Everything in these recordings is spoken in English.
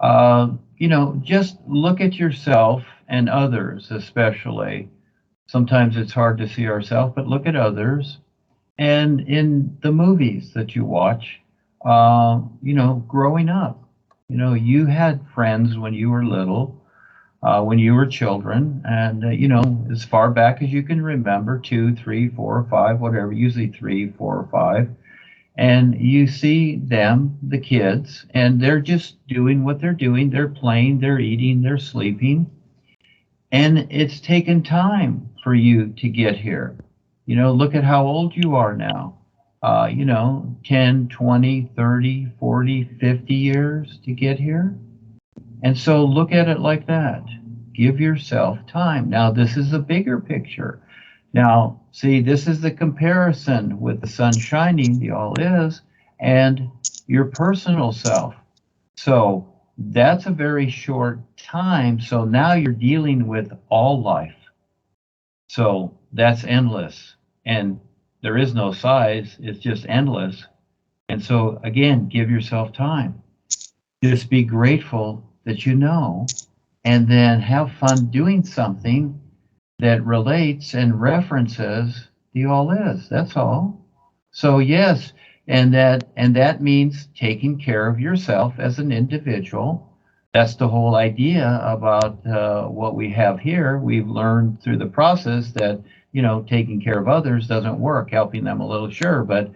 Just look at yourself and others, especially. Sometimes it's hard to see ourselves, but look at others. And in the movies that you watch, growing up, you had friends when you were little, when you were children, and, as far back as you can remember, 2, 3, 4, or 5, whatever, usually 3, 4, or 5. And you see them, the kids, and they're just doing what they're doing. They're playing, they're eating, they're sleeping. And it's taken time for you to get here. Look at how old you are now. 10, 20, 30, 40, 50 years to get here. And so look at it like that. Give yourself time. Now, this is a bigger picture. Now, see, this is the comparison with the sun shining, the all is, and your personal self. So that's a very short time. So now you're dealing with all life. So that's endless. And there is no size, it's just endless. And so, again, give yourself time. Just be grateful that you know, and then have fun doing something that relates and references the all is. That's all. So yes, and that means taking care of yourself as an individual. That's the whole idea about what we have here. We've learned through the process that taking care of others doesn't work. Helping them a little, sure, but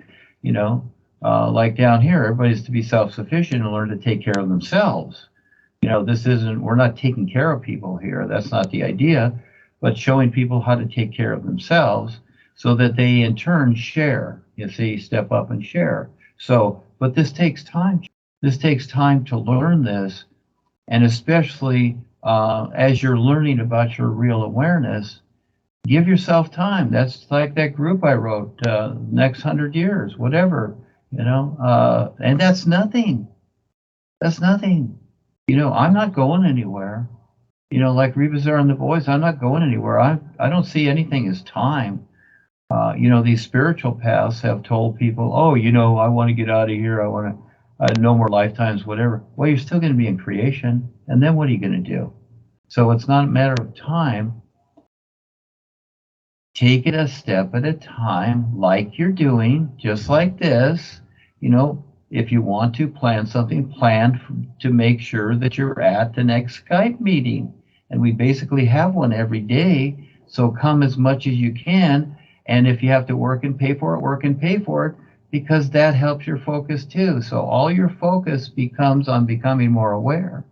like down here, everybody's to be self-sufficient and learn to take care of themselves. We're not taking care of people here. That's not the idea, but showing people how to take care of themselves so that they in turn share. You see, step up and share. So, but this takes time. This takes time to learn this, and especially as you're learning about your real awareness, give yourself time. That's like that group I wrote, next 100 years, whatever, and that's nothing. That's nothing. I'm not going anywhere. Like Rebazar and the boys, I'm not going anywhere. I don't see anything as time. These spiritual paths have told people, oh, I want to get out of here. I want to no more lifetimes, whatever. Well, you're still going to be in creation. And then what are you going to do? So it's not a matter of time. Take it a step at a time, like you're doing, just like this. If you want to plan something, plan to make sure that you're at the next Skype meeting. And we basically have one every day. So come as much as you can. And if you have to work and pay for it, work and pay for it, because that helps your focus too. So all your focus becomes on becoming more aware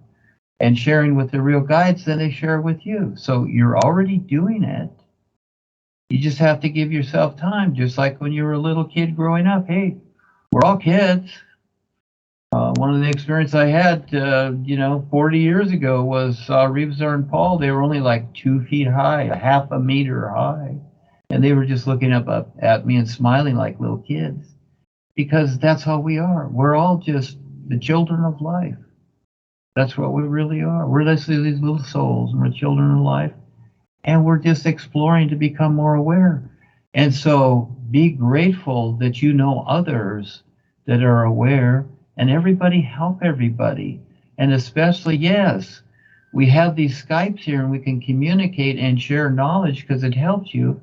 and sharing with the real guides, then they share with you. So you're already doing it. You just have to give yourself time, just like when you were a little kid growing up. Hey, we're all kids. One of the experiences I had, 40 years ago was Rebazar and Paul. They were only like 2 feet high, a half a meter high. And they were just looking up at me and smiling like little kids. Because that's how we are. We're all just the children of life. That's what we really are. We're just these little souls, and we're children of life. And we're just exploring to become more aware. And so be grateful that you know others that are aware, and everybody help everybody. And especially, yes, we have these Skypes here and we can communicate and share knowledge because it helps you.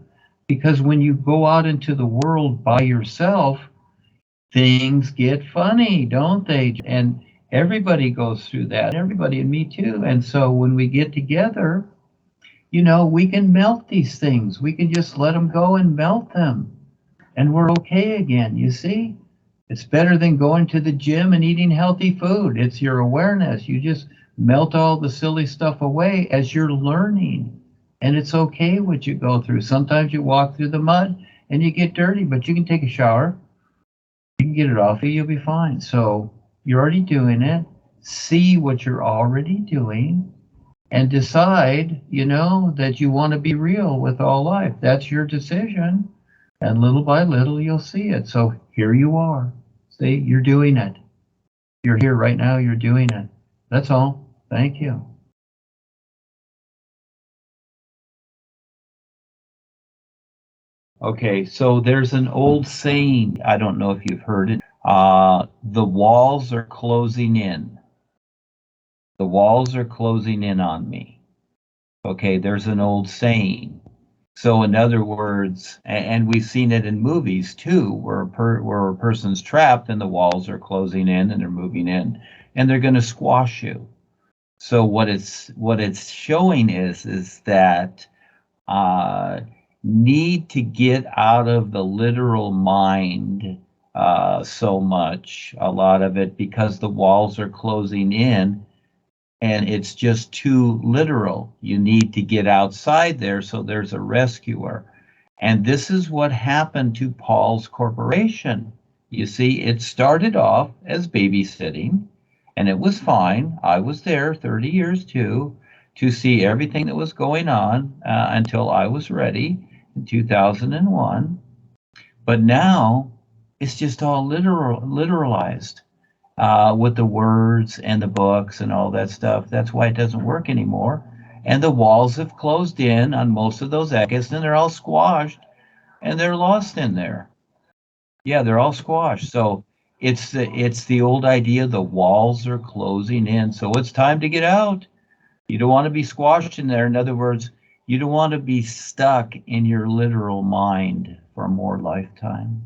Because when you go out into the world by yourself, things get funny, don't they? And everybody goes through that, everybody, and me too. And so when we get together, we can melt these things. We can just let them go and melt them. And we're okay again, you see? It's better than going to the gym and eating healthy food. It's your awareness. You just melt all the silly stuff away as you're learning. And it's okay what you go through. Sometimes you walk through the mud and you get dirty, but you can take a shower. You can get it off you, you'll be fine. So you're already doing it. See what you're already doing and decide, that you want to be real with all life. That's your decision. And little by little, you'll see it. So here you are. See, you're doing it. You're here right now. You're doing it. That's all. Thank you. Okay, so there's an old saying, I don't know if you've heard it, the walls are closing in. The walls are closing in on me. Okay, there's an old saying. So in other words, and we've seen it in movies too, where a person's trapped and the walls are closing in and they're moving in, and they're going to squash you. So what it's showing is that need to get out of the literal mind so much, a lot of it, because the walls are closing in and it's just too literal. You need to get outside there, so there's a rescuer. And this is what happened to Paul's corporation. You see, it started off as babysitting, and it was fine. I was there 30 years too, to see everything that was going on until I was ready in 2001. But now it's just all literalized with the words and the books and all that stuff. That's why it doesn't work anymore. And the walls have closed in on most of those echoes, and they're all squashed, and they're lost in there. Yeah, they're all squashed. So it's the old idea, the walls are closing in, so it's time to get out. You don't want to be squashed in there. In other words, you don't want to be stuck in your literal mind for more lifetimes.